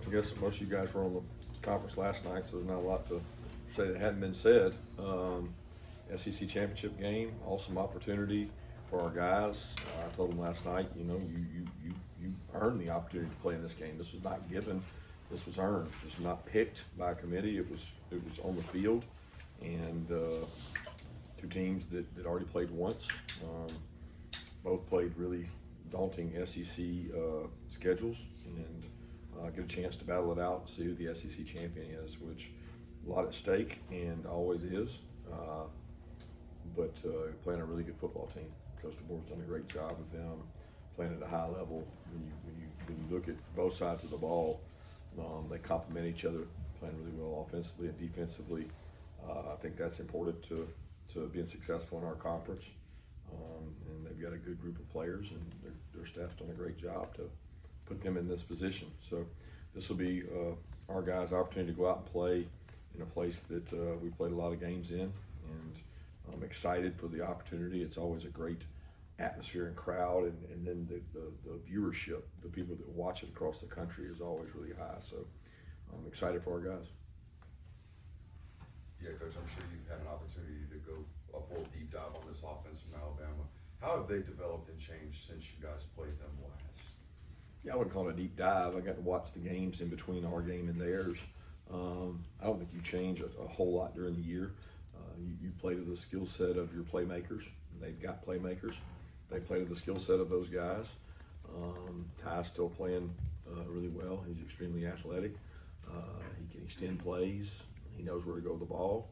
I guess most of you guys were on the conference last night, so there's not a lot to say that hadn't been said. SEC championship game, awesome opportunity for our guys. I told them last night, you earned the opportunity to play in this game. This was not given. This was earned. This was not picked by a committee. It was on the field, and two teams that already played once. Both played really daunting SEC schedules, and get a chance to battle it out and see who the SEC champion is, which a lot at stake and always is. But playing a really good football team. Coach DeBoer's done a great job with them playing at a high level. When you look at both sides of the ball, they complement each other, playing really well offensively and defensively. I think that's important to being successful in our conference. And they've got a good group of players, and their staff's done a great job to put them in this position. So this will be our guys' opportunity to go out and play in a place that we played a lot of games in, and I'm excited for the opportunity. It's always a great atmosphere and crowd, and then the viewership, the people that watch it across the country is always really high. So I'm excited for our guys. Yeah, Coach, I'm sure you've had an opportunity to go a full deep dive on this offense from Alabama. How have they developed and changed since you guys played them last? Yeah, I wouldn't call it a deep dive. I got to watch the games in between our game and theirs. I don't think you change a whole lot during the year. You play to the skill set of your playmakers. They've got playmakers. They play to the skill set of those guys. Ty's still playing really well. He's extremely athletic. He can extend plays. He knows where to go with the ball.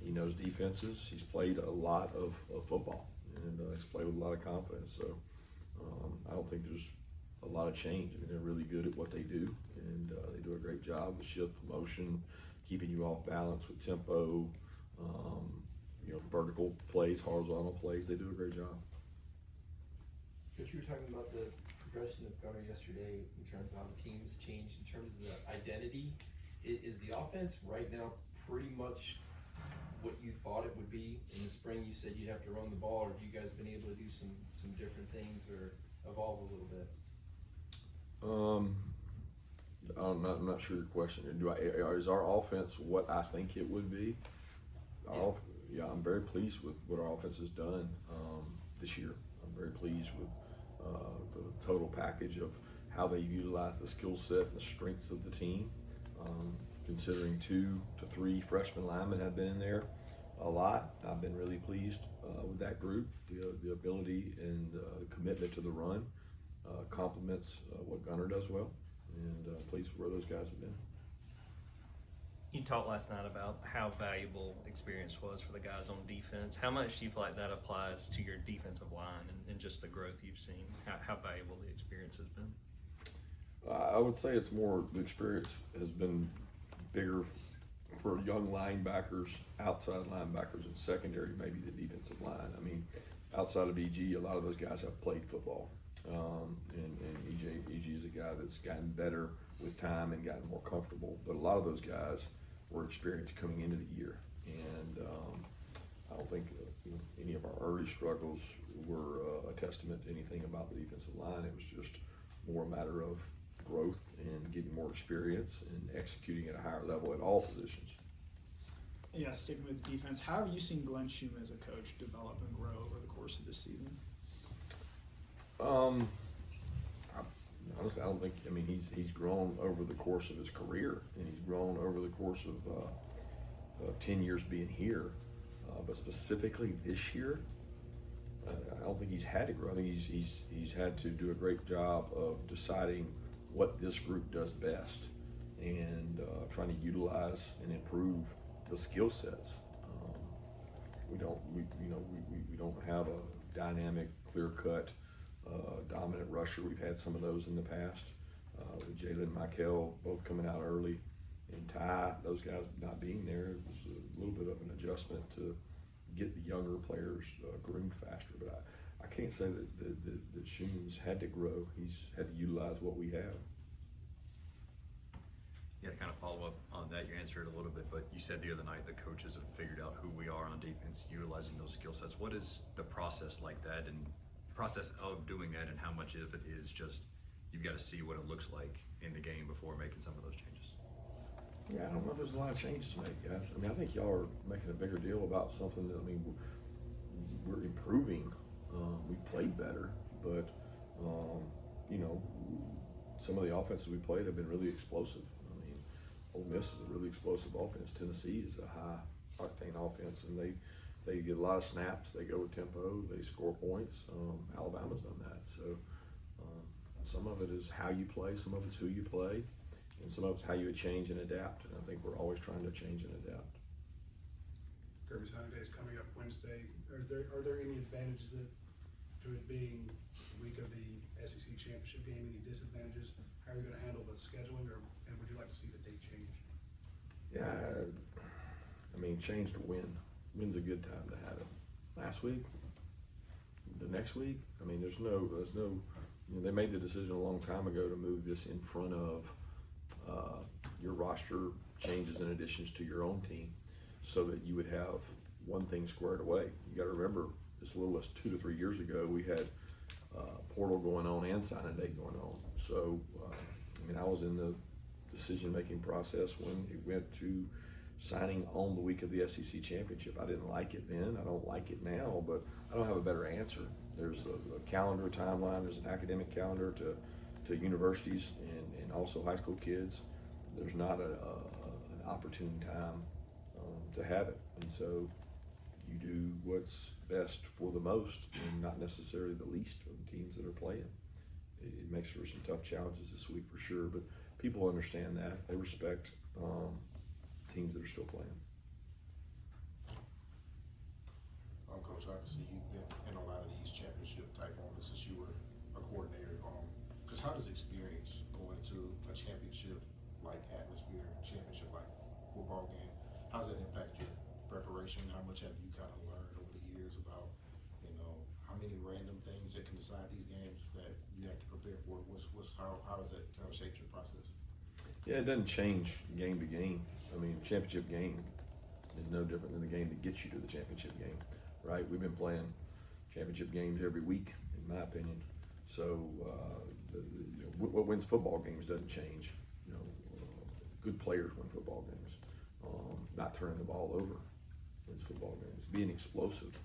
He knows defenses. He's played a lot of football, and he's played with a lot of confidence. So I don't think there's a lot of change. I mean, they're really good at what they do, and they do a great job with shift, motion, keeping you off balance with tempo, vertical plays, horizontal plays. They do a great job. Coach, you were talking about the progression of Gunner yesterday in terms of how the team's changed in terms of the identity. Is the offense right now pretty much what you thought it would be? In the spring you said you'd have to run the ball, or have you guys been able to do some different things or evolve a little bit? I'm not sure your question. Is our offense what I think it would be? Yeah, I'm very pleased with what our offense has done this year. I'm very pleased with the total package of how they utilize the skill set and the strengths of the team. Considering 2 to 3 freshman linemen have been in there a lot, I've been really pleased with that group. The ability and the commitment to the run complements what Gunner does well, and pleased with where those guys have been. You talked last night about how valuable experience was for the guys on defense. How much do you feel like that applies to your defensive line and just the growth you've seen? How valuable the experience has been? I would say it's more, the experience has been bigger for young linebackers, outside linebackers, and secondary, maybe the defensive line. I mean, outside of EG, a lot of those guys have played football. And EG is a guy that's gotten better with time and gotten more comfortable. But a lot of those guys were experienced coming into the year. And I don't think any of our early struggles were a testament to anything about the defensive line. It was just more a matter of growth and getting more experience and executing at a higher level at all positions. Yeah, sticking with defense, how have you seen Glenn Schumann as a coach develop and grow over the course of this season? Honestly, I don't think. I mean, he's grown over the course of his career, and he's grown over the course of 10 years being here. But specifically this year, I don't think he's had to grow. I think he's had to do a great job of deciding what this group does best, and trying to utilize and improve the skill sets. We don't have a dynamic, clear-cut, dominant rusher. We've had some of those in the past with Jalen and Michael both coming out early, and Ty, those guys not being there, it was a little bit of an adjustment to get the younger players groomed faster. But I can't say that Schumann's had to grow. He's had to utilize what we have. Yeah, to kind of follow up on that, you answered it a little bit, but you said the other night the coaches have figured out who we are on defense, utilizing those skill sets. What is the process like that, and process of doing that, and how much of it is just you've got to see what it looks like in the game before making some of those Yeah, I don't know if there's a lot of changes to make, guys. I mean, I think y'all are making a bigger deal about something that, I mean, we're improving. We played better, but, you know, some of the offenses we played have been really explosive. I mean, Ole Miss is a really explosive offense. Tennessee is a high octane offense, and they get a lot of snaps. They go with tempo. They score points. Alabama's done that. So some of it is how you play. Some of it's who you play. And some of it's how you would change and adapt. And I think we're always trying to change and adapt. Kirby Smart Day is coming up Wednesday. Are there any advantages to it being the week of the SEC championship game? Any disadvantages? How are you going to handle the scheduling, and would you like to see the date changed? Yeah, I mean, change to win. Win's a good time to have it. Last week, the next week, I mean, there's no. You know, they made the decision a long time ago to move this in front of your roster changes and additions to your own team, so that you would have one thing squared away. You got to remember, as little as 2 to 3 years ago, we had portal going on and signing day going on. So, I mean, I was in the decision-making process when it went to signing on the week of the SEC championship. I didn't like it then. I don't like it now, but I don't have a better answer. There's a calendar timeline. There's an academic calendar to universities and also high school kids. There's not an opportune time to have it. And so you do what's best for the most and not necessarily the least of the teams that are playing. It makes for some tough challenges this week for sure, but people understand that. They respect teams that are still playing. Coach, I can see you've been in a lot of these championship type moments since you were a coordinator. Because how does experience going to a championship like atmosphere, championship like football game, how does that impact your preparation? How much have you kind of learned over the years about, you know, how many random things that can decide these games that you have to prepare for? How has that kind of shaped your process? Yeah, it doesn't change game to game. I mean, championship game is no different than the game that gets you to the championship game, right? We've been playing championship games every week, in my opinion. So, you know, what wins football games doesn't change. You know, good players win football games. Not turning the ball over wins football games. Being explosive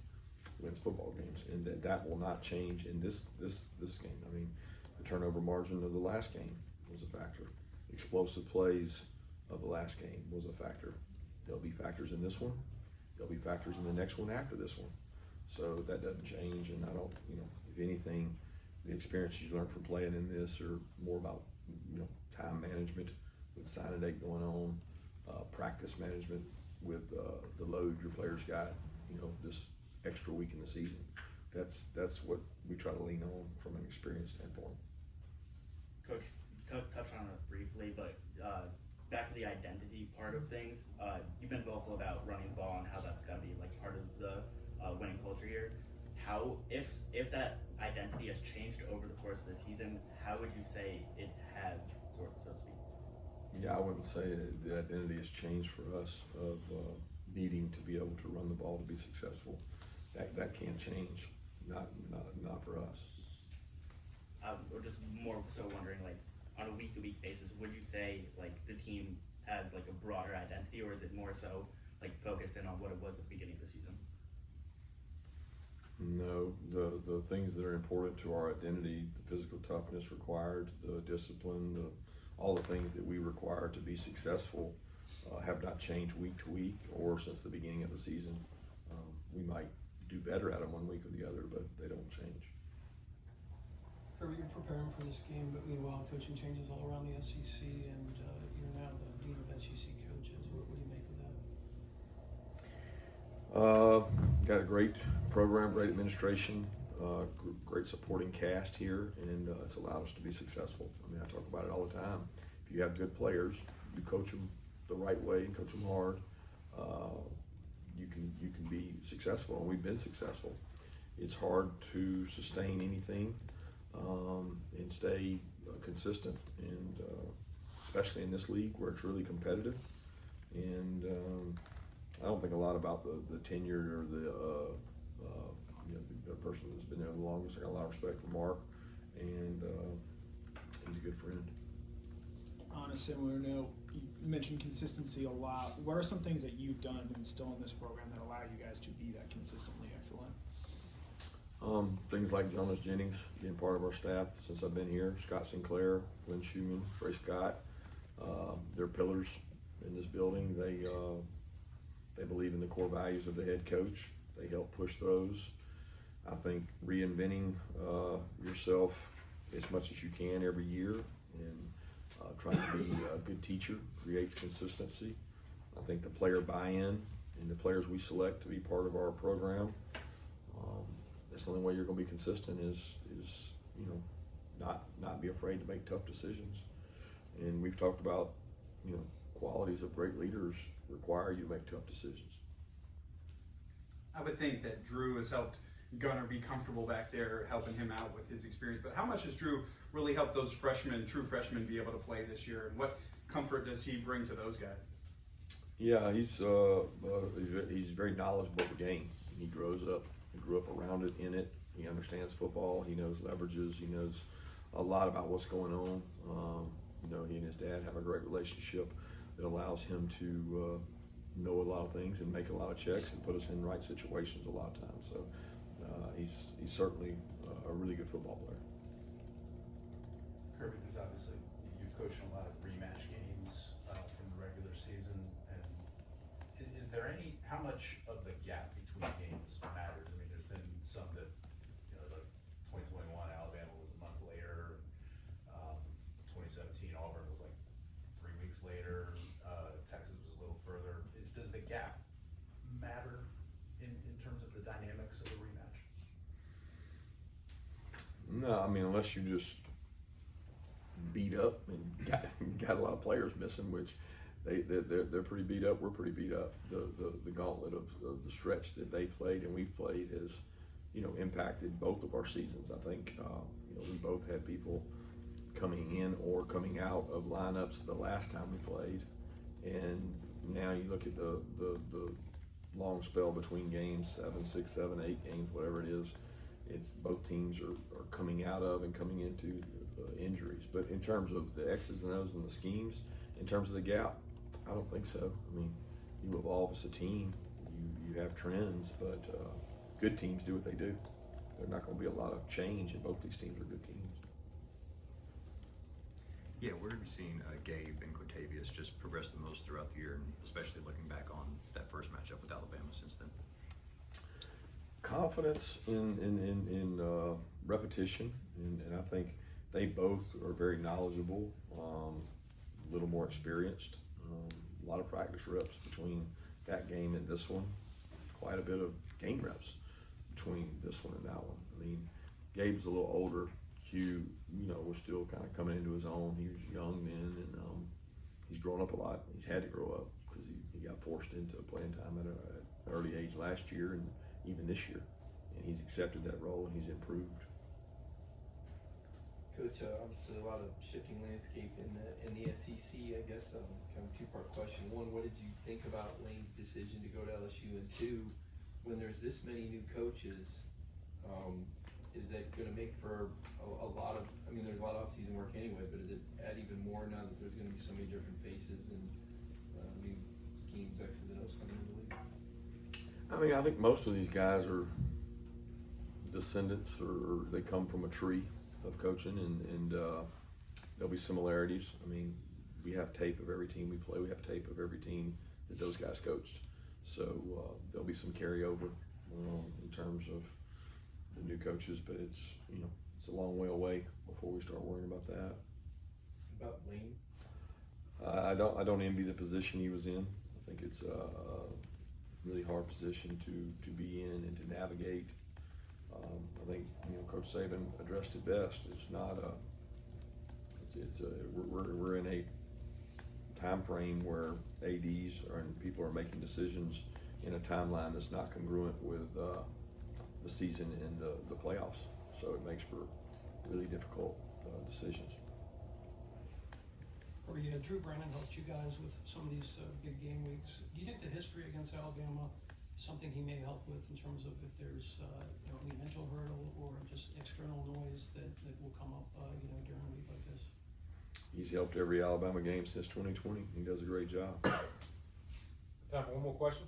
wins football games, and that will not change in this game. I mean, the turnover margin of the last game was a factor. Explosive plays of the last game was a factor. There'll be factors in this one. There'll be factors in the next one after this one. So that doesn't change, and I don't, you know, if anything, the experiences you learn from playing in this are more about, you know, time management with signing date going on, practice management with the load your players got, you know, this extra week in the season. That's what we try to lean on from an experience standpoint. Coach, touched on it briefly, but back to the identity part of things. You've been vocal about running the ball and how that's got to be like part of the winning culture here. How, if that identity has changed over the course of the season, how would you say it has, so to speak? Yeah, I wouldn't say the identity has changed for us of needing to be able to run the ball to be successful. That can't change, not for us. Or just more so wondering, like, on a week-to-week basis, would you say like the team has like a broader identity, or is it more so like focused in on what it was at the beginning of the season? No, the things that are important to our identity, the physical toughness required, the discipline, all the things that we require to be successful have not changed week to week or since the beginning of the season. We might do better at them one week or the other, but they don't change. Kirby, you're preparing for this game, but meanwhile, coaching changes all around the SEC, and you're now the dean of SEC coaches. What do you make of that? Got a great program, great administration, great supporting cast here, and it's allowed us to be successful. I mean, I talk about it all the time. If you have good players, you coach them the right way, coach them hard, you can be successful, and we've been successful. It's hard to sustain anything and stay consistent, and especially in this league where it's really competitive. And I don't think a lot about the tenure or you know, the person that's been there the longest. I got a lot of respect for Mark, and he's a good friend. On on a similar note, you mentioned consistency a lot. What are some things that you've done and still in this program that allow you guys to be that consistently excellent? Things like Jonas Jennings being part of our staff since I've been here, Scott Sinclair, Glenn Schumann, Trey Scott. They're pillars in this building. They believe in the core values of the head coach. They help push those. I think reinventing yourself as much as you can every year and trying to be a good teacher creates consistency. I think the player buy-in and the players we select to be part of our program, that's the only way you're going to be consistent is not be afraid to make tough decisions. And we've talked about, qualities of great leaders require you to make tough decisions. I would think that Drew has helped Gunnar be comfortable back there, helping him out with his experience. But how much has Drew really helped those true freshmen, be able to play this year? And what comfort does he bring to those guys? Yeah, he's very knowledgeable of the game. He grew up around it, in it. He understands football. He knows leverages. He knows a lot about what's going on. He and his dad have a great relationship that allows him to know a lot of things and make a lot of checks and put us in right situations a lot of times. So he's certainly a really good football player. Kirby, there's obviously, you've coached in a lot of rematch games from the regular season, and is there how much of the gap between games matters? I mean, there's been some that, like 2021 Alabama was a month later, 2017 Auburn was like 3 weeks later, Texas was a little further. Does the gap matter in terms of the dynamics of the rematch? No, I mean, unless you just beat up and got a lot of players missing, which they're pretty beat up. We're pretty beat up. The gauntlet of the stretch that they played and we've played has, impacted both of our seasons. I think, we both had people coming in or coming out of lineups the last time we played, and now you look at the long spell between games, 7, 6, 7, 8 games, whatever it is. It's both teams are coming out of and coming into injuries. But in terms of the X's and O's and the schemes, in terms of the gap, I don't think so. I mean, you evolve as a team, you have trends, but good teams do what they do. There's not going to be a lot of change, and both these teams are good teams. Yeah, where have you seen Gabe and Quatavius just progress the most throughout the year, and especially looking back on that first matchup with Alabama since then? Confidence in repetition, and I think they both are very knowledgeable, a little more experienced, a lot of practice reps between that game and this one, quite a bit of game reps between this one and that one. I mean, Gabe's a little older. Q, was still kind of coming into his own. He was young then, and he's grown up a lot. He's had to grow up because he got forced into playing time at an early age last year and even this year. And he's accepted that role and he's improved. Coach, obviously a lot of shifting landscape in the SEC. I guess kind of two-part question. One, what did you think about Lane's decision to go to LSU? And two, when there's this many new coaches, is that going to make for a lot of, there's a lot of off-season work anyway, but does it add even more now that there's going to be so many different faces and new schemes, X's and O's coming into the league? I think most of these guys are descendants or they come from a tree of coaching, and there'll be similarities. We have tape of every team we play. We have tape of every team that those guys coached. So there'll be some carryover in terms of the new coaches, but it's a long way away before we start worrying about that. About Lane? I don't envy the position he was in. I think it's a really hard position to be in and to navigate. I think Coach Saban addressed it best. It's not we're in a time frame where ADs and people are making decisions in a timeline that's not congruent with the season and the playoffs. So it makes for really difficult decisions. Drew Brennan helped you guys with some of these big game weeks. Do you think the history against Alabama is something he may help with in terms of if there's any mental hurdle or just external noise that will come up during a week like this? he's helped every Alabama game since 2020. He does a great job. Time for one more question.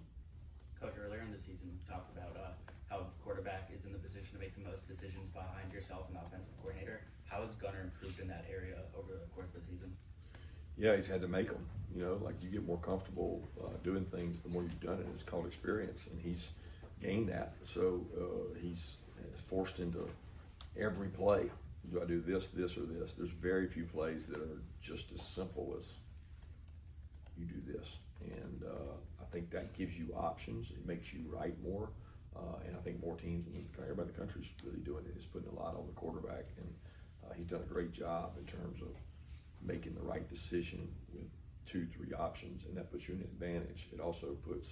Coach, earlier in the season, you talked about how the quarterback is in the position to make the most decisions behind yourself and the offensive coordinator. How has Gunnar improved in that area over the course of the season? Yeah, he's had to make them. You know, like you get more comfortable doing things the more you've done it. It's called experience, and he's gained that. So he's forced into every play. Do I do this, this, or this? There's very few plays that are just as simple as you do this. And I think that gives you options. It makes you write more. And I think more teams, and everybody in the country is really doing it. Is putting a lot on the quarterback, and he's done a great job in terms of making the right decision with 2-3 options, and that puts you in an advantage. It also puts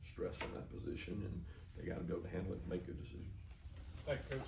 stress on that position, and they got to be able to handle it and make good decisions. Thank you, Coach.